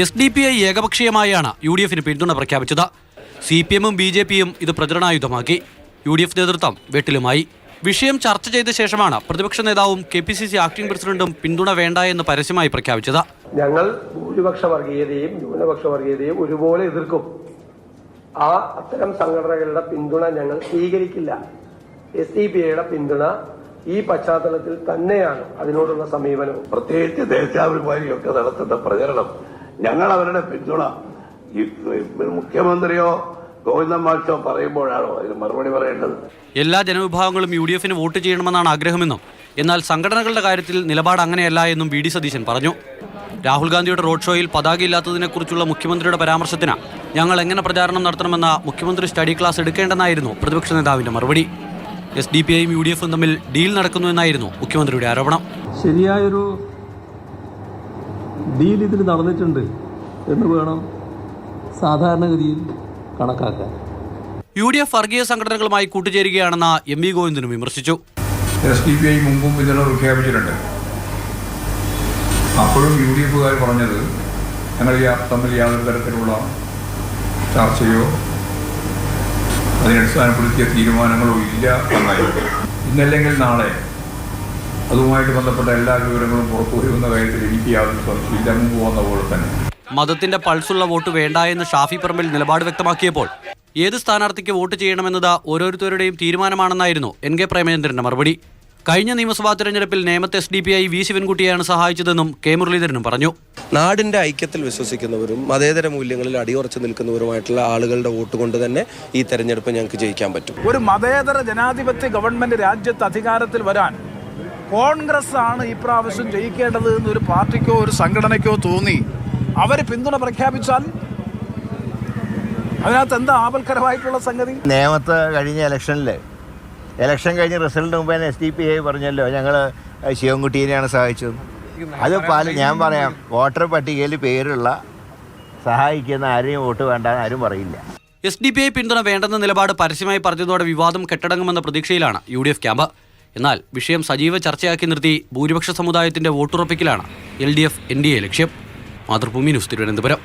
SDPI ഏകപക്ഷീയമായാണ് UDFന് പിന്തുണ പ്രഖ്യാപിച്ചത്. CPM-ഉം BJP-യും ഇത് പ്രചരണായുധമാക്കി. UDF നേതൃത്വം വെട്ടിലുമായി. വിഷയം ചർച്ച ചെയ്ത ശേഷമാണ് പ്രതിപക്ഷ നേതാവും KPCC ആക്ടിംഗ് പ്രസിഡന്റും പിന്തുണ വേണ്ട എന്ന് പരസ്യമായി പ്രഖ്യാപിച്ചത്. ഞങ്ങൾ ഭൂരിപക്ഷ വർഗീയതയും ന്യൂനപക്ഷ വർഗീയതയും ഒരുപോലെ എതിർക്കും. അത്തരം സംഘടനകളുടെ പിന്തുണ ഞങ്ങൾ സ്വീകരിക്കില്ല. SDPIയുടെ പിന്തുണ ഈ പശ്ചാത്തലത്തിൽ തന്നെയാണ് അതിനോടുള്ള സമീപനം. പ്രത്യേകിച്ച് ദേശാഭിമാനിയൊക്കെ നടത്തുന്ന പ്രചരണം ഞങ്ങൾ അവരുടെ പിന്തുണ മുഖ്യമന്ത്രിയോ ഗോവിന്ദൻ മാഷോ പറയുമ്പോഴാണോ അതിന് മറുപടി പറയേണ്ടത്? എല്ലാ ജനവിഭാഗങ്ങളും UDFന് വോട്ട് ചെയ്യണമെന്നാണ് ആഗ്രഹമെന്നും എന്നാൽ സംഘടനകളുടെ കാര്യത്തിൽ നിലപാട് അങ്ങനെയല്ല എന്നും VD സതീശൻ പറഞ്ഞു. രാഹുൽ ഗാന്ധിയുടെ റോഡ് ഷോയിൽ പതാകയില്ലാത്തതിനെക്കുറിച്ചുള്ള മുഖ്യമന്ത്രിയുടെ പരാമർശത്തിന് ഞങ്ങൾ എങ്ങനെ പ്രചാരണം നടത്തണമെന്ന മുഖ്യമന്ത്രി സ്റ്റഡി ക്ലാസ് എടുക്കേണ്ടെന്നായിരുന്നു പ്രതിപക്ഷ നേതാവിന്റെ മറുപടി. SDPIയും UDFും തമ്മിൽ ഡീൽ നടക്കുന്നു എന്നായിരുന്നു മുഖ്യമന്ത്രിയുടെ ആരോപണം. ശരിയായൊരു ഡീൽ ഇതിൽ നടന്നിട്ടുണ്ട് എന്ന് വേണം സാധാരണഗതിയിൽ കണക്കാക്കാൻ. UDF വർഗീയ സംഘടനകളുമായി കൂട്ടുചേരുകയാണെന്ന MV ഗോവിന്ദനും വിമർശിച്ചു. SDPI മുമ്പും ഇതിനെ പ്രഖ്യാപിച്ചിട്ടുണ്ട്. അപ്പോഴും UDFുകാർ പറഞ്ഞത് ഞങ്ങൾ തമ്മിൽ യാതൊരു തരത്തിലുള്ള ചർച്ചയോ അതിനടിസ്ഥാനപ്പെടുത്തിയ തീരുമാനങ്ങളോ ഇല്ല എന്നായിരുന്നു. ഇന്നല്ലെങ്കിൽ നാളെ അതുമായിട്ട് ബന്ധപ്പെട്ട എല്ലാ വിവരങ്ങളും പുറത്തു വരുന്ന കാര്യത്തിൽ എനിക്ക് യാതൊരു സംശയമില്ല. മുമ്പ് വന്ന പോലെ തന്നെ മതത്തിന്റെ പൾസുള്ള വോട്ട് വേണ്ട എന്ന് ഷാഫി പറമ്പിൽ നിലപാട് വ്യക്തമാക്കിയപ്പോൾ ഏത് സ്ഥാനാർത്ഥിക്ക് വോട്ട് ചെയ്യണമെന്നത് ഓരോരുത്തരുടെയും തീരുമാനമാണെന്നായിരുന്നു NK പ്രേമചന്ദ്രന്റെ മറുപടി. കഴിഞ്ഞ നിയമസഭാ തെരഞ്ഞെടുപ്പിൽ നേമത്തെ SDPI V ശിവൻകുട്ടിയാണ് സഹായിച്ചതെന്നും K മുരളീധരനും പറഞ്ഞു. നാടിൻ്റെ ഐക്യത്തിൽ വിശ്വസിക്കുന്നവരും മതേതര മൂല്യങ്ങളിൽ അടിയുറച്ചു നിൽക്കുന്നവരുമായിട്ടുള്ള ആളുകളുടെ വോട്ട് കൊണ്ട് തന്നെ ഈ തെരഞ്ഞെടുപ്പ് ഞങ്ങൾക്ക് ജയിക്കാൻ പറ്റും. ഒരു മതേതര ജനാധിപത്യ ഗവൺമെന്റ് രാജ്യത്ത് അധികാരത്തിൽ വരാൻ കോൺഗ്രസ് ആണ് ഇപ്രാവശ്യം ജയിക്കേണ്ടത് എന്നൊരു പാർട്ടിക്കോ ഒരു സംഘടനയ്ക്കോ തോന്നി അവർ പിന്തുണ പ്രഖ്യാപിച്ചാൽ അതിനകത്ത് എന്താ ആപൽക്കരമായിട്ടുള്ള സംഗതി? നേമത്ത് കഴിഞ്ഞ ഇലക്ഷൻ കഴിഞ്ഞ് റിസൾട്ടിന് മുമ്പേ SDPI പറഞ്ഞല്ലോ ഞങ്ങൾ ശിവൻകുട്ടീനെയാണ് സഹായിച്ചത്. അത് ഞാൻ പറയാം, വോട്ടർ പട്ടികയിൽ പേരുള്ള സഹായിക്കുന്ന ആരെയും വോട്ട് വേണ്ടെന്ന് ആരും പറയില്ല. SDPI പിന്തുണ വേണ്ടെന്ന നിലപാട് പരസ്യമായി പറഞ്ഞതോടെ വിവാദം കെട്ടടങ്ങുമെന്ന പ്രതീക്ഷയിലാണ് UDF ക്യാമ്പ്. എന്നാൽ വിഷയം സജീവ ചർച്ചയാക്കി നിർത്തി ഭൂരിപക്ഷ സമുദായത്തിന്റെ വോട്ടുറപ്പിക്കലാണ് LDF NDA ലക്ഷ്യം. മാതൃഭൂമി ന്യൂസ്, തിരുവനന്തപുരം.